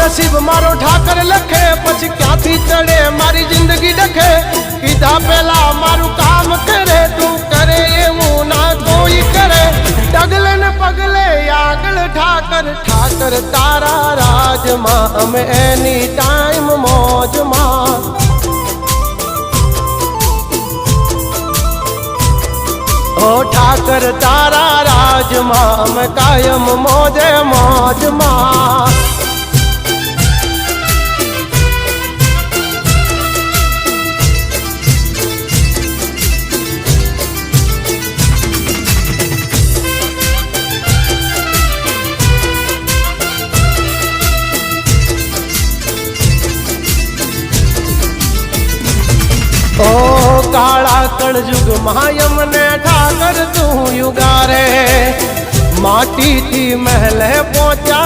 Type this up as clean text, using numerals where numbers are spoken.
नसीब मारो ठाकर लखे पछी क्यांथी चढ़े मारी जिंदगी डखे कीधा पेला मारू काम करे तू करे एवं ना कोई करे डगले न पगले आगल ठाकर ठाकर तारा राज मां हम एनी टाइम मौज मां ओ ठाकर तारा राज मां हम कायम मौजे मौज मां ओ काला कलयुग मायम ने ठाकर तू युगारे माटी थी महल पहुंचा